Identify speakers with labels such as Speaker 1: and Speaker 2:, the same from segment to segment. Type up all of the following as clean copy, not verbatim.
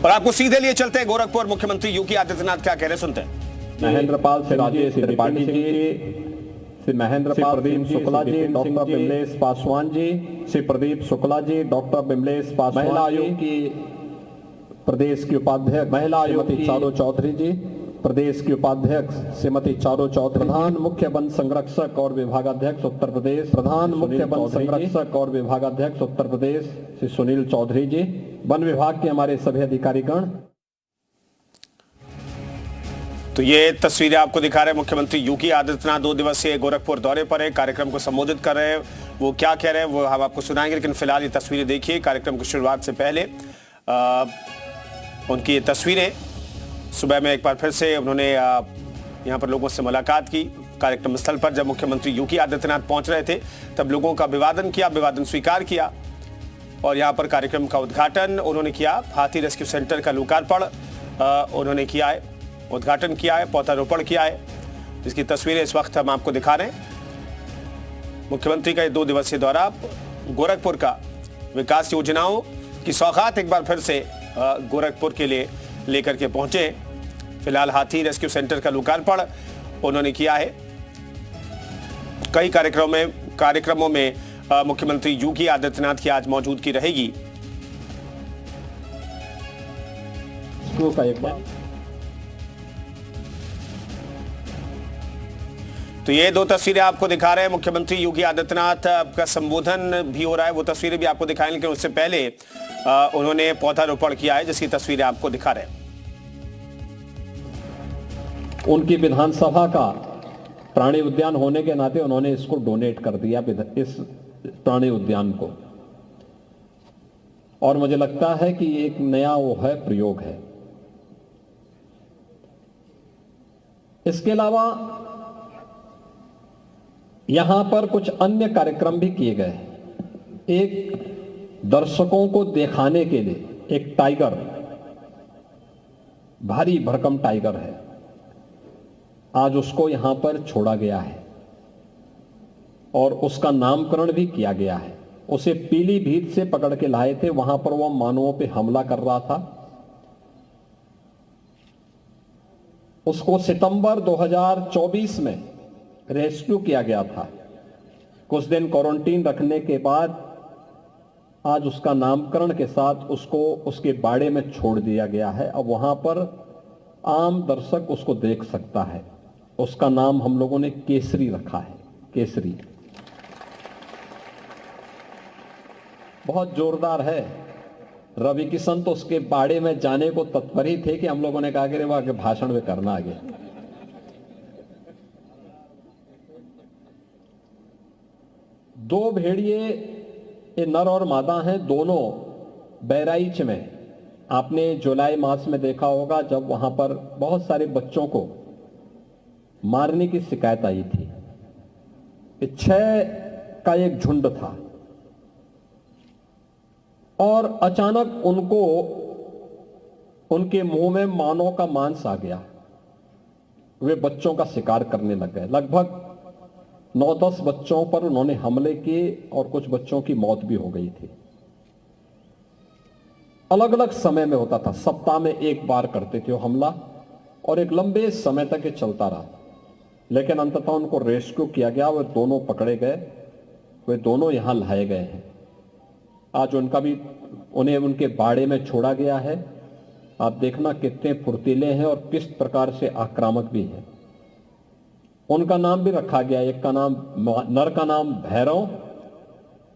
Speaker 1: और आपको सीधे लिए चलते हैं गोरखपुर। मुख्यमंत्री योगी आदित्यनाथ क्या कह रहे, सुनते हैं।
Speaker 2: महेंद्रपाल से राजेश त्रिपाठी जी, श्री महेंद्रपाल प्रदीप शुक्ला जी, डॉक्टर बिमलेश पासवान जी, श्री प्रदीप शुक्ला जी, डॉक्टर बिमलेश पासवान, महिला आयोग की प्रदेश की उपाध्यक्ष महिला आयोग श्रीमती चारू चौधरी जी, प्रदेश की उपाध्यक्ष श्रीमती चारू चौधरी, प्रधान मुख्य वन संरक्षक और विभागाध्यक्ष उत्तर प्रदेश, प्रधान मुख्य वन संरक्षक और विभागाध्यक्ष उत्तर प्रदेश श्री सुनील चौधरी जी, वन विभाग के हमारे सभी अधिकारीगण।
Speaker 1: तो ये तस्वीरें आपको दिखा रहे हैं मुख्यमंत्री योगी आदित्यनाथ 2 दिवसीय गोरखपुर दौरे पर है, कार्यक्रम को संबोधित कर रहे हैं। वो क्या कह रहे हैं वो हम आपको सुनाएंगे, लेकिन फिलहाल ये तस्वीरें देखिए। कार्यक्रम की शुरुआत से पहले उनकी ये तस्वीरें, सुबह में एक बार फिर से उन्होंने यहाँ पर लोगों से मुलाकात की। कार्यक्रम स्थल पर जब मुख्यमंत्री योगी आदित्यनाथ पहुंच रहे थे तब लोगों का अभिवादन किया, अभिवादन स्वीकार किया और यहाँ पर कार्यक्रम का उद्घाटन उन्होंने किया। हाथी रेस्क्यू सेंटर का लोकार्पण उन्होंने किया है, उद्घाटन किया है, पौधारोपण किया है, जिसकी तस्वीरें इस वक्त हम आपको दिखा रहे हैं। मुख्यमंत्री का ये 2 दिवसीय दौरा गोरखपुर का विकास योजनाओं की सौगात एक बार फिर से गोरखपुर के लिए लेकर के पहुंचे। फिलहाल हाथी रेस्क्यू सेंटर का लोकार्पण उन्होंने किया है। कई कार्यक्रमों में मुख्यमंत्री योगी आदित्यनाथ की आज मौजूदगी रहेगी। तो ये 2 तस्वीरें आपको दिखा रहे हैं। मुख्यमंत्री योगी आदित्यनाथ का संबोधन भी हो रहा है, वो तस्वीरें भी आपको दिखाएंगे, लेकिन उससे पहले उन्होंने पौधारोपण किया है, जिसकी तस्वीरें आपको दिखा रहे हैं।
Speaker 2: उनकी विधानसभा का प्राणी उद्यान होने के नाते उन्होंने इसको डोनेट कर दिया, इस प्राणी उद्यान को, और मुझे लगता है कि एक नया वो है प्रयोग है। इसके अलावा यहां पर कुछ अन्य कार्यक्रम भी किए गए हैं। एक दर्शकों को दिखाने के लिए एक टाइगर, भारी भरकम टाइगर है, आज उसको यहां पर छोड़ा गया है और उसका नामकरण भी किया गया है। उसे पीलीभीत से पकड़ के लाए थे, वहां पर वह मानवों पे हमला कर रहा था। उसको सितंबर 2024 में रेस्क्यू किया गया था। कुछ दिन क्वारंटीन रखने के बाद आज उसका नामकरण के साथ उसको उसके बाड़े में छोड़ दिया गया है। अब वहां पर आम दर्शक उसको देख सकता है। उसका नाम हम लोगों ने केसरी रखा है, केसरी। बहुत जोरदार है। रवि किशन तो उसके बाड़े में जाने को तत्पर ही थे कि हम लोगों ने कहा कि वह आगे भाषण में करना आगे। दो भेड़िए, ये नर और मादा हैं, दोनों बहराइच में। आपने जुलाई मास में देखा होगा जब वहां पर बहुत सारे बच्चों को मारने की शिकायत आई थी। 6 का एक झुंड था और अचानक उनको उनके मुंह में मानव का मांस आ गया। वे बच्चों का शिकार करने लग गए। लगभग 9-10 बच्चों पर उन्होंने हमले किए और कुछ बच्चों की मौत भी हो गई थी। अलग अलग समय में होता था, सप्ताह में एक बार करते थे वो हमला और एक लंबे समय तक ये चलता रहा। लेकिन अंततः उनको रेस्क्यू किया गया, वे दोनों पकड़े गए, वे दोनों यहां लाए गए हैं। आज उन्हें उनके बाड़े में छोड़ा गया है। आप देखना कितने फुर्तीले हैं और किस प्रकार से आक्रामक भी हैं। उनका नाम भी रखा गया, एक का नाम, नर का नाम भैरव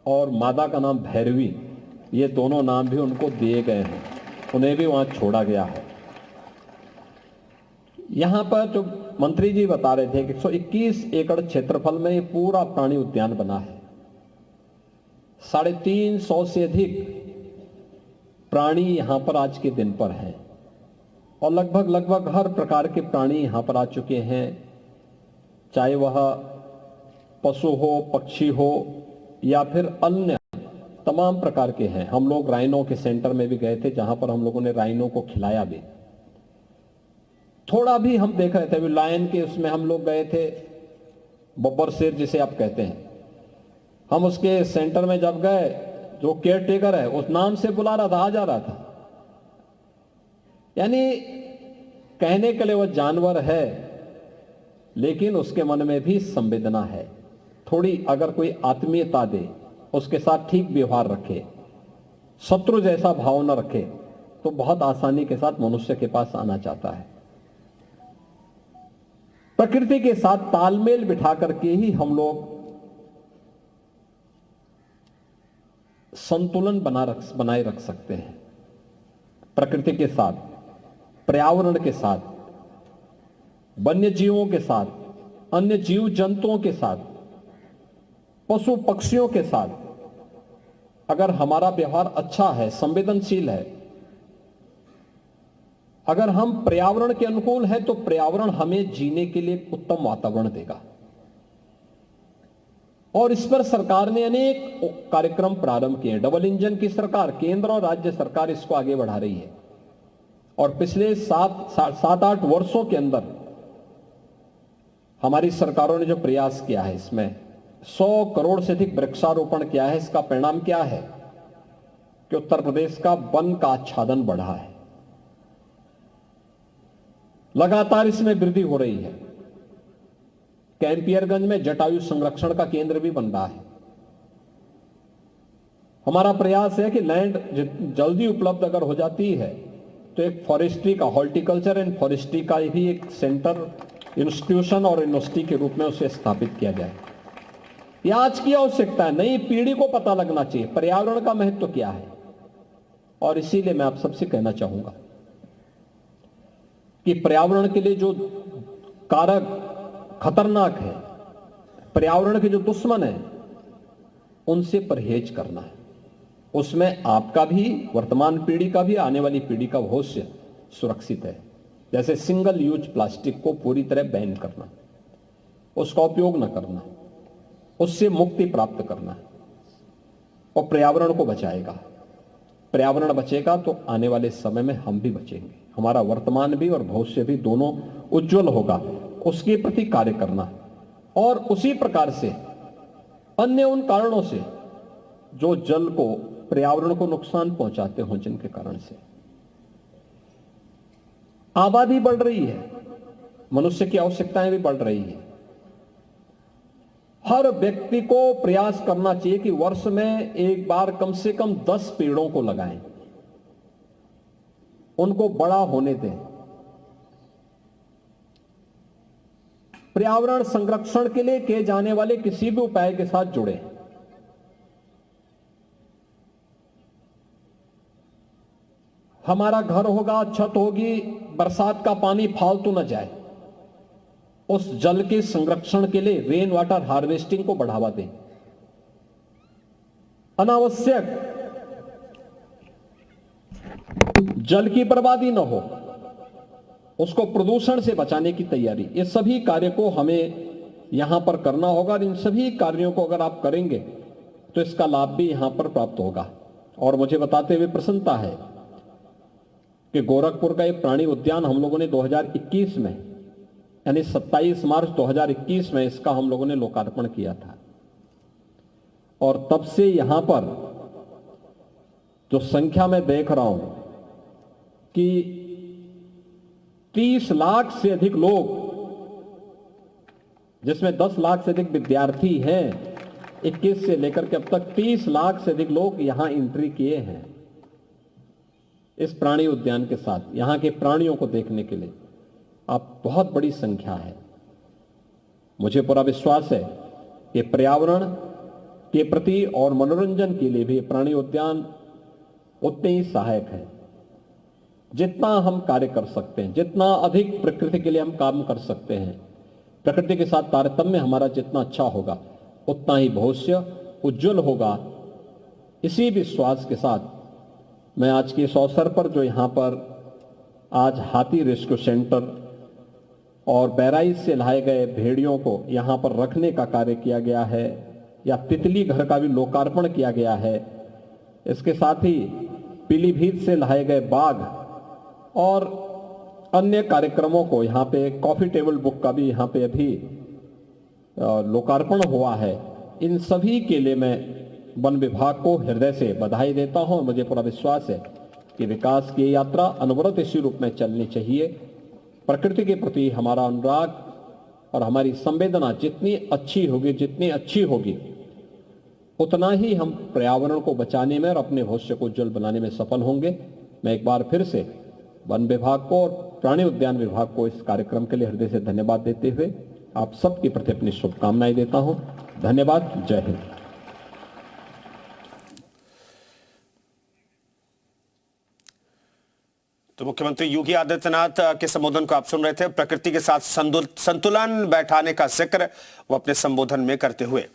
Speaker 2: और मादा का नाम भैरवी। ये दोनों नाम भी उनको दिए गए हैं, उन्हें भी वहां छोड़ा गया है। यहां पर जो मंत्री जी बता रहे थे कि 121 एकड़ क्षेत्रफल में ये पूरा प्राणी उद्यान बना है। 350 से अधिक प्राणी यहां पर आज के दिन पर हैं और लगभग हर प्रकार के प्राणी यहां पर आ चुके हैं, चाहे वह पशु हो, पक्षी हो या फिर अन्य तमाम प्रकार के हैं। हम लोग राइनो के सेंटर में भी गए थे, जहां पर हम लोगों ने राइनो को खिलाया भी। थोड़ा भी हम देख रहे थे, लायन के उसमें हम लोग गए थे, बब्बर शेर जिसे आप कहते हैं। हम उसके सेंटर में जब गए, जो केयर टेकर है उस नाम से बुला रहा था, आ जा रहा था। यानी कहने के लिए वह जानवर है, लेकिन उसके मन में भी संवेदना है। थोड़ी अगर कोई आत्मीयता दे, उसके साथ ठीक व्यवहार रखे, शत्रु जैसा भाव न रखे, तो बहुत आसानी के साथ मनुष्य के पास आना चाहता है। प्रकृति के साथ तालमेल बिठा करके ही हम लोग संतुलन बनाए रख सकते हैं। प्रकृति के साथ, पर्यावरण के साथ, वन्य जीवों के साथ, अन्य जीव जंतुओं के साथ, पशु पक्षियों के साथ अगर हमारा व्यवहार अच्छा है, संवेदनशील है, अगर हम पर्यावरण के अनुकूल है, तो पर्यावरण हमें जीने के लिए उत्तम वातावरण देगा। और इस पर सरकार ने अनेक कार्यक्रम प्रारंभ किए। डबल इंजन की सरकार, केंद्र और राज्य सरकार इसको आगे बढ़ा रही है। और पिछले 7-8 वर्षों के अंदर हमारी सरकारों ने जो प्रयास किया है, इसमें 100 करोड़ से अधिक वृक्षारोपण किया है। इसका परिणाम क्या है कि उत्तर प्रदेश का वन का आच्छादन बढ़ा है। लगातार इसमें वृद्धि हो रही है। कैंपियरगंज में जटायु संरक्षण का केंद्र भी बन रहा है। हमारा प्रयास है कि लैंड जल्दी उपलब्ध अगर हो जाती है तो एक फॉरेस्ट्री का, हॉर्टिकल्चर एंड फॉरेस्ट्री का भी एक सेंटर, इंस्टीट्यूशन और यूनिवर्सिटी के रूप में उसे स्थापित किया जाए। यह आज की आवश्यकता है। नई पीढ़ी को पता लगना चाहिए पर्यावरण का महत्व क्या है। और इसीलिए मैं आप सबसे कहना चाहूंगा कि पर्यावरण के लिए जो कारक खतरनाक है, पर्यावरण के जो दुश्मन है, उनसे परहेज करना है। उसमें आपका भी, वर्तमान पीढ़ी का भी, आने वाली पीढ़ी का भविष्य सुरक्षित है। जैसे सिंगल यूज प्लास्टिक को पूरी तरह बैन करना, उसका उपयोग न करना, उससे मुक्ति प्राप्त करना, और पर्यावरण को बचाएगा। पर्यावरण बचेगा तो आने वाले समय में हम भी बचेंगे। हमारा वर्तमान भी और भविष्य भी दोनों उज्जवल होगा। उसके प्रति कार्य करना, और उसी प्रकार से अन्य उन कारणों से जो जल को, पर्यावरण को नुकसान पहुंचाते हो, जिनके कारण से आबादी बढ़ रही है, मनुष्य की आवश्यकताएं भी बढ़ रही है। हर व्यक्ति को प्रयास करना चाहिए कि वर्ष में एक बार कम से कम 10 पेड़ों को लगाएं, उनको बड़ा होने दें। पर्यावरण संरक्षण के लिए किए जाने वाले किसी भी उपाय के साथ जुड़े। हमारा घर होगा, छत होगी, बरसात का पानी फालतू न जाए, उस जल के संरक्षण के लिए रेन वाटर हार्वेस्टिंग को बढ़ावा दें। अनावश्यक जल की बर्बादी न हो, उसको प्रदूषण से बचाने की तैयारी, ये सभी कार्य को हमें यहां पर करना होगा। और इन सभी कार्यों को अगर आप करेंगे तो इसका लाभ भी यहां पर प्राप्त होगा। और मुझे बताते हुए प्रसन्नता है कि गोरखपुर का एक प्राणी उद्यान हम लोगों ने 2021 में, यानी 27 मार्च 2021 में इसका हम लोगों ने लोकार्पण किया था। और तब से यहां पर जो संख्या में देख रहा हूं कि 30 लाख से अधिक लोग, जिसमें 10 लाख से अधिक विद्यार्थी हैं, 21 से लेकर के अब तक 30 लाख से अधिक लोग यहां एंट्री किए हैं इस प्राणी उद्यान के साथ, यहां के प्राणियों को देखने के लिए। आप बहुत बड़ी संख्या है। मुझे पूरा विश्वास है कि पर्यावरण के प्रति और मनोरंजन के लिए भी प्राणी उद्यान उतने ही सहायक है। जितना हम कार्य कर सकते हैं, जितना अधिक प्रकृति के लिए हम काम कर सकते हैं, प्रकृति के साथ तारतम्य हमारा जितना अच्छा होगा, उतना ही भविष्य उज्जवल होगा। इसी विश्वास के साथ मैं आज के इस अवसर पर, जो यहां पर आज हाथी रेस्क्यू सेंटर और बहराइच से लाए गए भेड़ियों को यहां पर रखने का कार्य किया गया है, या तितली घर का भी लोकार्पण किया गया है, इसके साथ ही पीलीभीत से लाए गए बाघ और अन्य कार्यक्रमों को, यहाँ पे कॉफी टेबल बुक का भी यहाँ पे अभी लोकार्पण हुआ है। इन सभी के लिए मैं वन विभाग को हृदय से बधाई देता हूं। और मुझे पूरा विश्वास है कि विकास की यात्रा अनवरत इसी रूप में चलनी चाहिए। प्रकृति के प्रति हमारा अनुराग और हमारी संवेदना जितनी अच्छी होगी उतना ही हम पर्यावरण को बचाने में और अपने भविष्य को उज्जवल बनाने में सफल होंगे। मैं एक बार फिर से वन विभाग को और प्राणी उद्यान विभाग को इस कार्यक्रम के लिए हृदय से धन्यवाद देते हुए आप सबके प्रति अपनी शुभकामनाएं देता हूं। धन्यवाद। जय हिंद।
Speaker 1: तो मुख्यमंत्री योगी आदित्यनाथ के संबोधन को आप सुन रहे थे। प्रकृति के साथ संतुलन बैठाने का जिक्र वो अपने संबोधन में करते हुए